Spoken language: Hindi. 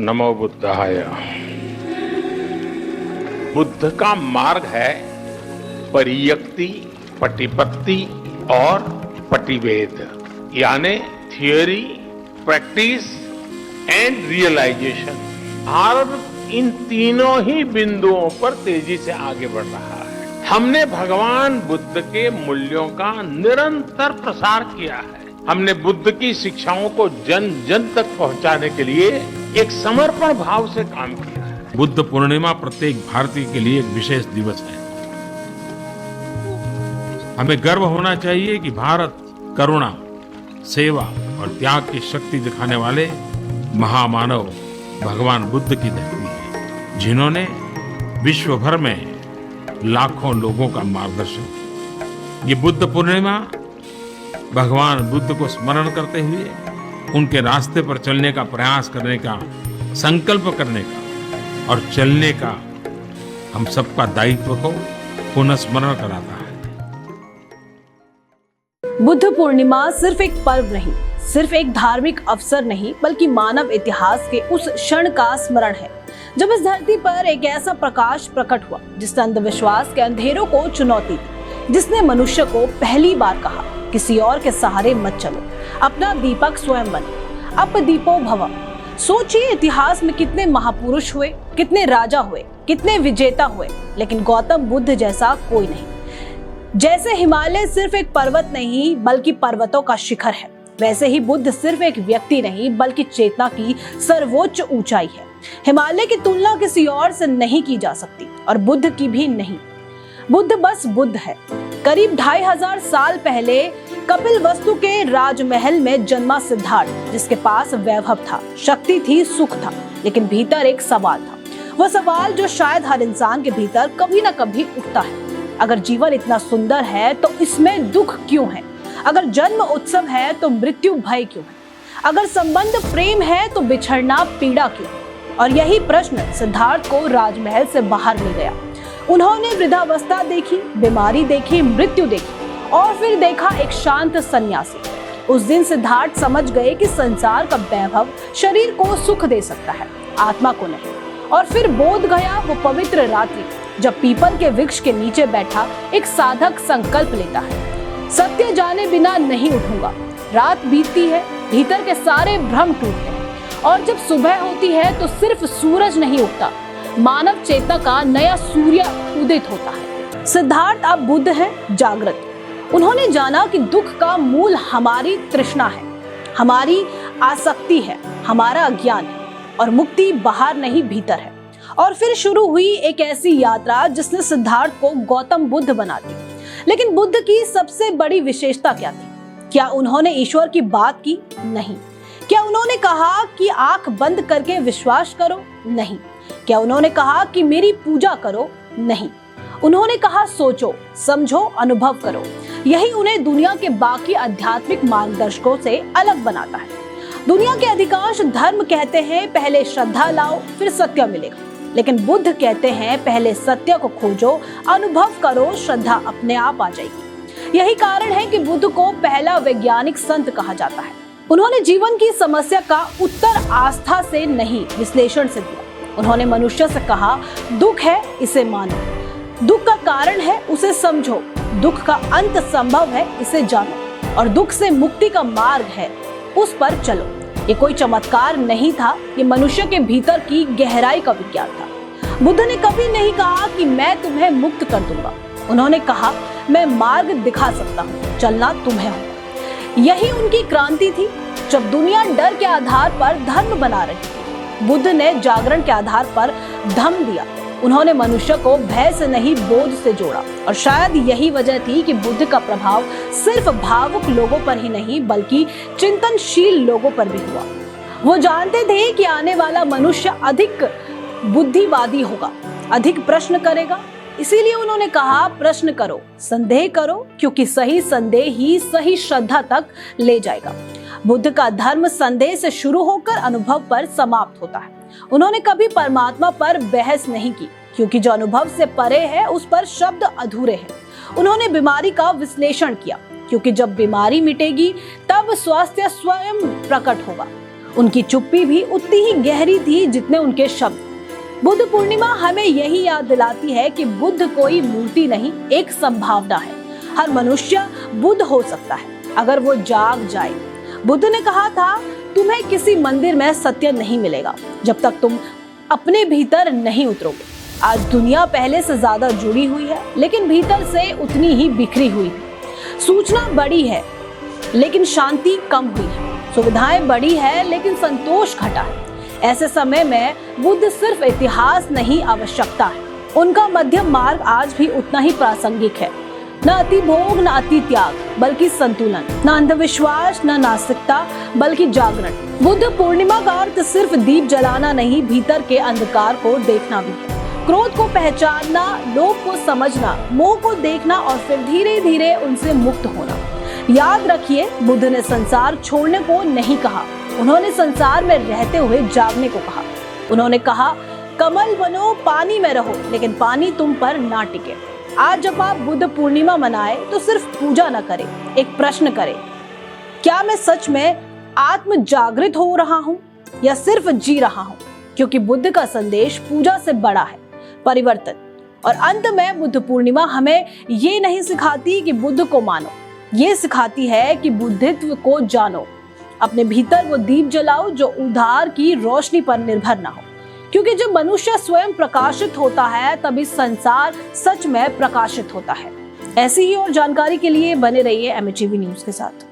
नमो बुद्धाय। बुद्ध का मार्ग है परियक्ति, पटिपत्ति और पटिवेद, यानी theory, practice and realisation. Bharat इन तीनों ही बिंदुओं पर तेजी से आगे बढ़ रहा है। हमने भगवान बुद्ध के मूल्यों का निरंतर प्रसार किया है। हमने बुद्ध की शिक्षाओं को जन जन तक पहुंचाने के लिए एक समर्पण भाव से काम किया है। बुद्ध पूर्णिमा प्रत्येक भारतीय के लिए एक विशेष दिवस है। हमें गर्व होना चाहिए कि भारत करुणा, सेवा और त्याग की शक्ति दिखाने वाले महामानव भगवान बुद्ध की धरती है, जिन्होंने विश्व भर में लाखों लोगों का मार्गदर्शन किया। ये बुद्ध पूर्णिमा भगवान बुद्ध को स्मरण करते हुए उनके रास्ते पर चलने का प्रयास करने का, संकल्प करने का और चलने का हम सबका दायित्व को पुनः स्मरण कराता है। बुद्ध पूर्णिमा सिर्फ एक पर्व नहीं, सिर्फ एक धार्मिक अवसर नहीं, बल्कि मानव इतिहास के उस क्षण का स्मरण है जब इस धरती पर एक ऐसा प्रकाश प्रकट हुआ जिसने अंधविश्वास के अंधेरों को चुनौती दी, जिसने मनुष्य को पहली बार कहा, किसी और के सहारे मत चलो, अपना दीपक स्वयं बनो, अप दीपो भव। सोचिए इतिहास में कितने महापुरुष हुए, कितने राजा हुए, कितने विजेता हुए, लेकिन गौतम बुद्ध जैसा कोई नहीं। जैसे हिमालय सिर्फ एक पर्वत नहीं बल्कि पर्वतों का शिखर है, वैसे ही बुद्ध सिर्फ एक व्यक्ति नहीं बल्कि चेतना की सर्वोच्च ऊंचाई है। हिमालय की तुलना किसी और से नहीं की जा सकती और बुद्ध की भी नहीं। बुद्ध बस बुद्ध है। करीब 2500 साल पहले कपिलवस्तु के राजमहल में जन्मा सिद्धार्थ, जिसके पास वैभव था, शक्ति थी, सुख था, लेकिन भीतर एक सवाल था। वह सवाल जो शायद हर इंसान के भीतर कभी ना कभी उठता है, अगर जीवन इतना सुंदर है तो इसमें दुख क्यों है? अगर जन्म उत्सव है तो मृत्यु भय क्यों है? अगर संबंध प्रेम है तो बिछड़ना पीड़ा क्यों है? और यही प्रश्न सिद्धार्थ को राजमहल से बाहर ले गया। उन्होंने वृद्धावस्था देखी, बीमारी देखी, मृत्यु देखी और फिर देखा एक शांत सन्यासी। उस दिन सिद्धार्थ समझ गए कि संसार का वैभव शरीर को सुख दे सकता है, आत्मा को नहीं। और फिर बोध गया वो पवित्र रात्रि जब पीपल के वृक्ष के नीचे बैठा एक साधक संकल्प लेता है, सत्य जाने बिना नहीं उठूंगा। रात बीतती है, भीतर के सारे भ्रम टूटते हैं और जब सुबह होती है तो सिर्फ सूरज नहीं उगता, मानव चेतना का नया सूर्य उदित होता है। सिद्धार्थ अब बुद्ध है, जागृत। उन्होंने जाना कि दुख का मूल हमारी तृष्णा है, हमारी आसक्ति है, हमारा अज्ञान है और मुक्ति बाहर नहीं भीतर है। और फिर शुरू हुई एक ऐसी यात्रा जिसने सिद्धार्थ को गौतम बुद्ध बना दी। लेकिन बुद्ध की सबसे बड़ी विशेषता क्या थी? क्या उन्होंने ईश्वर की बात की? नहीं। क्या उन्होंने कहा कि आंख बंद करके विश्वास करो? नहीं। क्या उन्होंने कहा कि मेरी पूजा करो? नहीं। उन्होंने कहा सोचो, समझो, अनुभव करो। यही उन्हें दुनिया के बाकी आध्यात्मिक मार्गदर्शकों से अलग बनाता है। दुनिया के अधिकांश धर्म कहते हैं पहले श्रद्धा लाओ फिर सत्य मिलेगा, लेकिन बुद्ध कहते हैं पहले सत्य को खोजो, अनुभव करो, श्रद्धा अपने आप आ जाएगी। यही कारण है कि बुद्ध को पहला वैज्ञानिक संत कहा जाता है। उन्होंने जीवन की समस्या का उत्तर आस्था से नहीं, विश्लेषण से दिया। उन्होंने मनुष्य से कहा, दुख है इसे मानो, दुख का कारण है उसे समझो, दुख का अंत संभव है इसे जानो और दुख से मुक्ति का मार्ग है उस पर चलो। ये कोई चमत्कार नहीं था, ये मनुष्य के भीतर की गहराई का विज्ञान था। बुद्ध ने कभी नहीं कहा कि मैं तुम्हें मुक्त कर दूंगा। उन्होंने कहा, मैं मार्ग दिखा सकता हूँ, चलना तुम्हें होगा। यही उनकी क्रांति थी। जब दुनिया डर के आधार पर धर्म बना रही थी, बुद्ध ने जागरण के आधार पर धम्म दिया। उन्होंने मनुष्य को भय से नहीं, बोध से जोड़ा। और शायद यही वजह थी कि बुद्ध का प्रभाव सिर्फ भावुक लोगों पर ही नहीं बल्कि चिंतनशील लोगों पर भी हुआ। वो जानते थे कि आने वाला मनुष्य अधिक बुद्धिवादी होगा, अधिक प्रश्न करेगा। इसीलिए उन्होंने कहा, प्रश्न करो, संदेह करो, क्योंकि सही संदेह ही सही श्रद्धा तक ले जाएगा। बुद्ध का धर्म संदेह से शुरू होकर अनुभव पर समाप्त होता है। उन्होंने कभी परमात्मा पर बहस नहीं की, क्योंकि जो अनुभव से परे है उस पर शब्द अधूरे हैं। उन्होंने बीमारी का विश्लेषण किया, क्योंकि जब बीमारी मिटेगी तब स्वास्थ्य स्वयं प्रकट होगा। उनकी चुप्पी भी उतनी ही गहरी थी जितने उनके शब्द। बुद्ध पूर्णिमा हमें यही याद दिलाती है कि बुद्ध कोई मूर्ति नहीं, एक संभावना है। हर मनुष्य बुद्ध हो सकता है अगर वो जाग जाए। बुद्ध ने कहा था, तुम्हें किसी मंदिर में सत्य नहीं मिलेगा जब तक तुम अपने भीतर नहीं उतरोगे। आज दुनिया पहले से ज्यादा जुड़ी हुई है, लेकिन भीतर से उतनी ही बिखरी हुई है। सूचना बड़ी है लेकिन शांति कम हुई है। सुविधाएं बढ़ी है लेकिन संतोष घटा है। ऐसे समय में बुद्ध सिर्फ इतिहास नहीं, आवश्यकता है। उनका मध्यम मार्ग आज भी उतना ही प्रासंगिक है। न अति भोग, न अति त्याग, बल्कि संतुलन। न अंधविश्वास, न नास्तिकता, बल्कि जागरण। बुद्ध पूर्णिमा का अर्थ सिर्फ दीप जलाना नहीं, भीतर के अंधकार को देखना भी है। क्रोध को पहचानना, लोभ को समझना, मोह को देखना और फिर धीरे धीरे उनसे मुक्त होना। याद रखिए, बुद्ध ने संसार छोड़ने को नहीं कहा, उन्होंने संसार में रहते हुए जागने को कहा। उन्होंने कहा, कमल बनो, पानी में रहो, लेकिन पानी तुम पर ना टिके। आज जब आप बुद्ध पूर्णिमा मनाएं तो सिर्फ पूजा न करें, एक प्रश्न करें, क्या मैं सच में आत्म जागृत हो रहा हूँ या सिर्फ जी रहा हूँ? क्योंकि बुद्ध का संदेश पूजा से बड़ा है, परिवर्तन। और अंत में बुद्ध पूर्णिमा हमें ये नहीं सिखाती कि बुद्ध को मानो, ये सिखाती है कि बुद्धित्व को जानो। अपने भीतर वो दीप जलाओ जो उधार की रोशनी पर निर्भर ना हो, क्योंकि जब मनुष्य स्वयं प्रकाशित होता है तभी संसार सच में प्रकाशित होता है। ऐसी ही और जानकारी के लिए बने रहिए MHTV न्यूज के साथ।